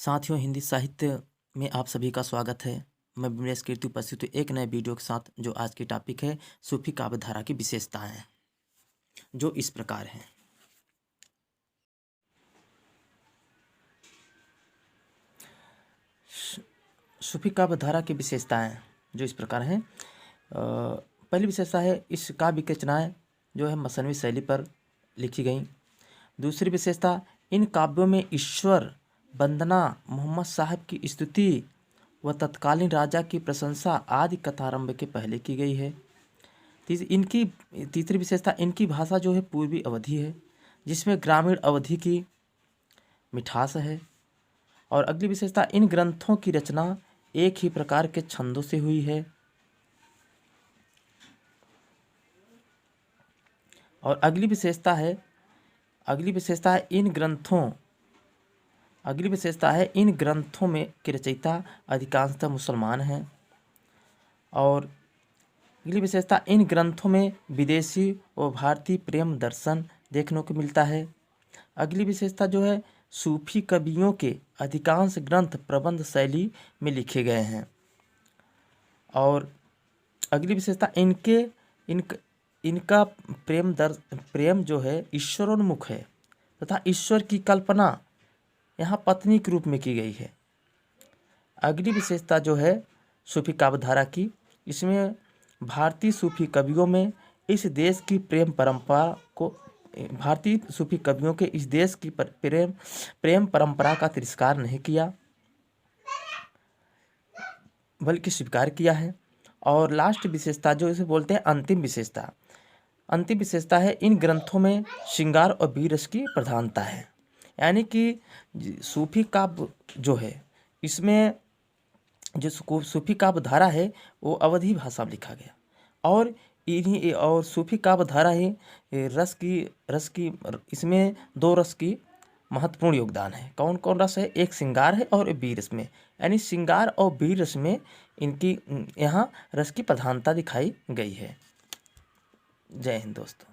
साथियों, हिंदी साहित्य में आप सभी का स्वागत है। मैं बिमलेश कीर्ति उपस्थित हूँ एक नए वीडियो के साथ। जो आज की टॉपिक है सूफी काव्य धारा की विशेषताएं, जो इस प्रकार हैं। सूफी काव्य धारा की विशेषताएं जो इस प्रकार हैं। पहली विशेषता है, इस काव्य की रचनाएं जो है मसनवी शैली पर लिखी गई। दूसरी विशेषता, इन काव्यों में ईश्वर वंदना, मोहम्मद साहब की स्तुति व तत्कालीन राजा की प्रशंसा आदि कथारंभ के पहले की गई है। तीसरी विशेषता, इनकी भाषा जो है पूर्वी अवधि है, जिसमें ग्रामीण अवधि की मिठास है। और अगली विशेषता, इन ग्रंथों की रचना एक ही प्रकार के छंदों से हुई है। और अगली विशेषता है इन ग्रंथों में के रचयिता अधिकांशतः मुसलमान हैं। और अगली विशेषता, इन ग्रंथों में विदेशी व भारतीय प्रेम दर्शन देखने को मिलता है। अगली विशेषता जो है, सूफी कवियों के अधिकांश ग्रंथ प्रबंध शैली में लिखे गए हैं। और अगली विशेषता, इनका प्रेम जो है ईश्वरोन्मुख है तथा ईश्वर की कल्पना यहाँ पत्नी के रूप में की गई है। अगली विशेषता जो है सूफी काव्य धारा की, इसमें भारतीय सूफी कवियों में इस देश की भारतीय सूफी कवियों के इस देश की प्रेम परंपरा का तिरस्कार नहीं किया, बल्कि स्वीकार किया है। और लास्ट विशेषता जो इसे बोलते हैं अंतिम विशेषता है, इन ग्रंथों में श्रृंगार और वीर रस की प्रधानता है। यानी कि सूफी काव्य जो है, इसमें जो सूफी काव्य धारा है वो अवधी भाषा में लिखा गया। और सूफी काव्य धारा ही रस की इसमें दो रस की महत्वपूर्ण योगदान है। कौन कौन रस है? एक श्रृंगार है और वीर रस में, यानी श्रृंगार और वीर रस में इनकी यहाँ रस की प्रधानता दिखाई गई है। जय हिंद दोस्तों।